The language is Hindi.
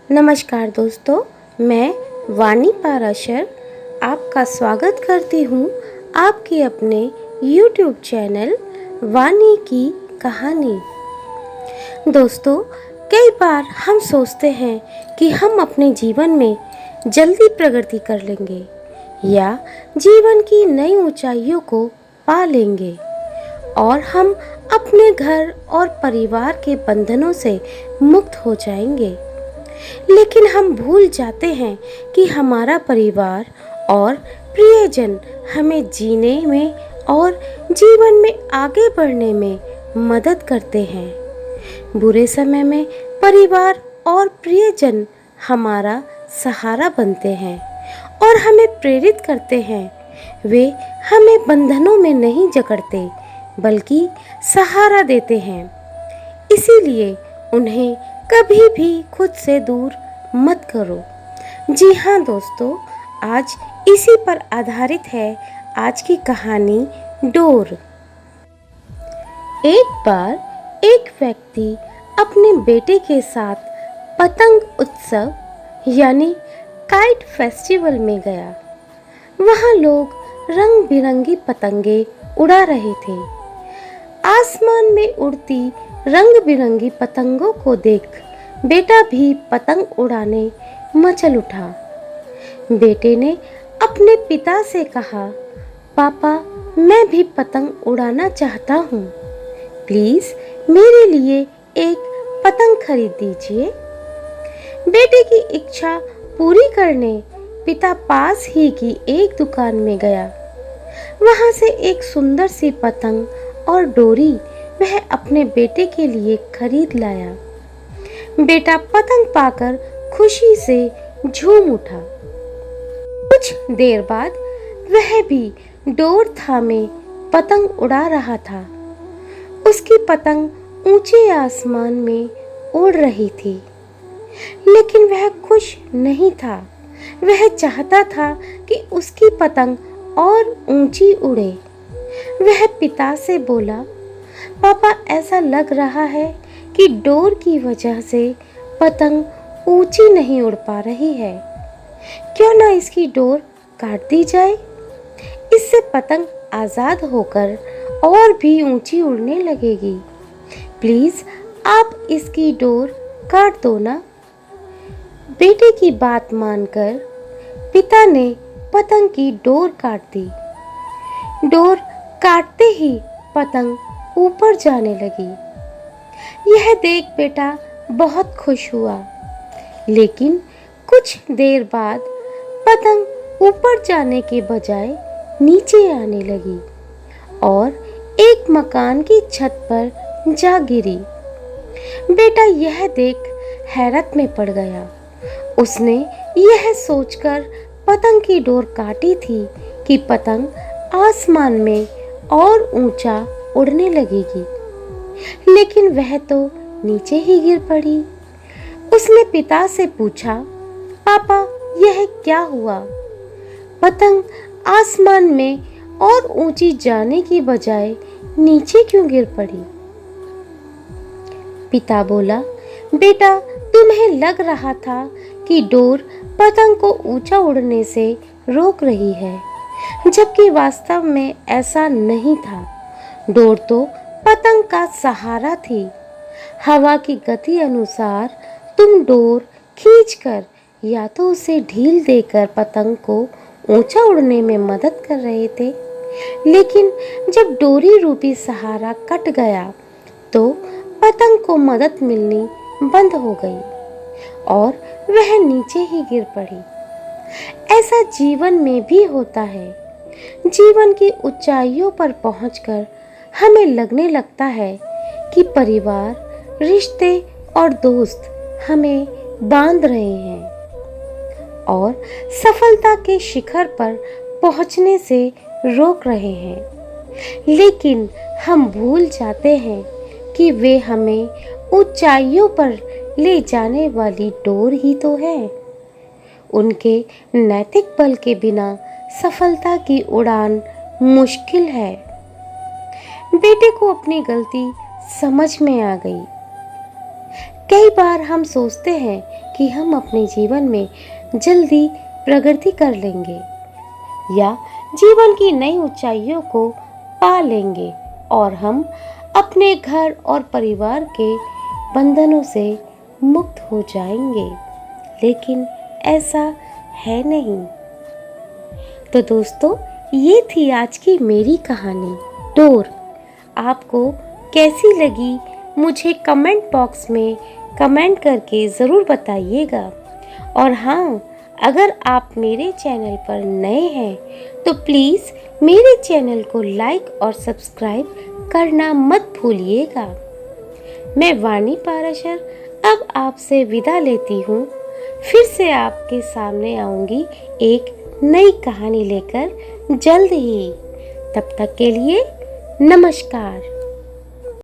नमस्कार दोस्तों, मैं वाणी पाराशर आपका स्वागत करती हूँ आपके अपने YouTube चैनल वाणी की कहानी। दोस्तों, कई बार हम सोचते हैं कि हम अपने जीवन में जल्दी प्रगति कर लेंगे या जीवन की नई ऊंचाइयों को पा लेंगे और हम अपने घर और परिवार के बंधनों से मुक्त हो जाएंगे। लेकिन हम भूल जाते हैं कि हमारा परिवार और प्रियजन हमें जीने में और जीवन में आगे बढ़ने में मदद करते हैं। बुरे समय में परिवार और प्रियजन हमारा सहारा बनते हैं और हमें प्रेरित करते हैं। वे हमें बंधनों में नहीं जकड़ते बल्कि सहारा देते हैं। इसीलिए उन्हें कभी भी खुद से दूर मत करो। जी हाँ दोस्तों, आज इसी पर आधारित है आज की कहानी डोर। एक बार एक व्यक्ति अपने बेटे के साथ पतंग उत्सव यानी काइट फेस्टिवल में गया। वहाँ लोग रंग बिरंगी पतंगे उड़ा रहे थे। आसमान में उड़ती रंग बिरंगी पतंगों को देख बेटा भी पतंग उड़ाने मचल उठा। बेटे ने अपने पिता से कहा, पापा, मैं भी पतंग उड़ाना चाहता हूँ। प्लीज मेरे लिए एक पतंग खरीद दीजिए। बेटे की इच्छा पूरी करने पिता पास ही की एक दुकान में गया। वहाँ से एक सुंदर सी पतंग और डोरी वह अपने बेटे के लिए खरीद लाया। बेटा पतंग पाकर खुशी से झूम उठा। कुछ देर बाद वह भी डोर थामे पतंग उड़ा रहा था। उसकी पतंग ऊंचे आसमान में उड़ रही थी, लेकिन वह खुश नहीं था। वह चाहता था कि उसकी पतंग और ऊंची उड़े। वह पिता से बोला, पापा, ऐसा लग रहा है कि डोर की वजह से पतंग ऊंची नहीं उड़ पा रही है। क्यों ना इसकी डोर काट दी जाए? इससे पतंग आज़ाद होकर और भी ऊंची उड़ने लगेगी। प्लीज आप इसकी डोर काट दो ना। बेटे की बात मानकर पिता ने पतंग की डोर काट दी। डोर काटते ही पतंग ऊपर जाने लगी। यह देख बेटा बहुत खुश हुआ, लेकिन कुछ देर बाद पतंग ऊपर जाने के बजाय नीचे आने लगी और एक मकान की छत पर जा गिरी। बेटा यह देख हैरत में पड़ गया। उसने यह सोचकर पतंग की डोर काटी थी कि पतंग आसमान में और ऊंचा उड़ने लगेगी, लेकिन वह तो नीचे ही गिर पड़ी। उसने पिता से पूछा, पापा, यह क्या हुआ? पतंग आसमान में और ऊंची जाने की बजाय नीचे क्यों गिर पड़ी? पिता बोला, बेटा, तुम्हें लग रहा था कि डोर पतंग को ऊंचा उड़ने से रोक रही है, जबकि वास्तव में ऐसा नहीं था। डोर तो पतंग का सहारा थी। हवा की गति अनुसार तुम डोर खींचकर या तो उसे ढील देकर पतंग को ऊंचा उड़ने में मदद कर रहे थे, लेकिन जब डोरी रूपी सहारा कट गया तो पतंग को मदद मिलनी बंद हो गई और वह नीचे ही गिर पड़ी। ऐसा जीवन में भी होता है। जीवन की ऊंचाइयों पर पहुंचकर हमें लगने लगता है कि परिवार, रिश्ते और दोस्त हमें बांध रहे हैं और सफलता के शिखर पर पहुंचने से रोक रहे हैं, लेकिन हम भूल जाते हैं कि वे हमें ऊंचाइयों पर ले जाने वाली डोर ही तो है। उनके नैतिक बल के बिना सफलता की उड़ान मुश्किल है। बेटे को अपनी गलती समझ में आ गई। कई बार हम सोचते हैं कि हम अपने जीवन में जल्दी प्रगति कर लेंगे या जीवन की नई ऊंचाइयों को पा लेंगे और हम अपने घर और परिवार के बंधनों से मुक्त हो जाएंगे, लेकिन ऐसा है नहीं। तो दोस्तों, ये थी आज की मेरी कहानी डोर। आपको कैसी लगी मुझे कमेंट बॉक्स में कमेंट करके ज़रूर बताइएगा। और हाँ, अगर आप मेरे चैनल पर नए हैं तो प्लीज़ मेरे चैनल को लाइक और सब्सक्राइब करना मत भूलिएगा। मैं वाणी पाराशर अब आपसे विदा लेती हूँ। फिर से आपके सामने आऊँगी एक नई कहानी लेकर जल्द ही। तब तक के लिए नमस्कार।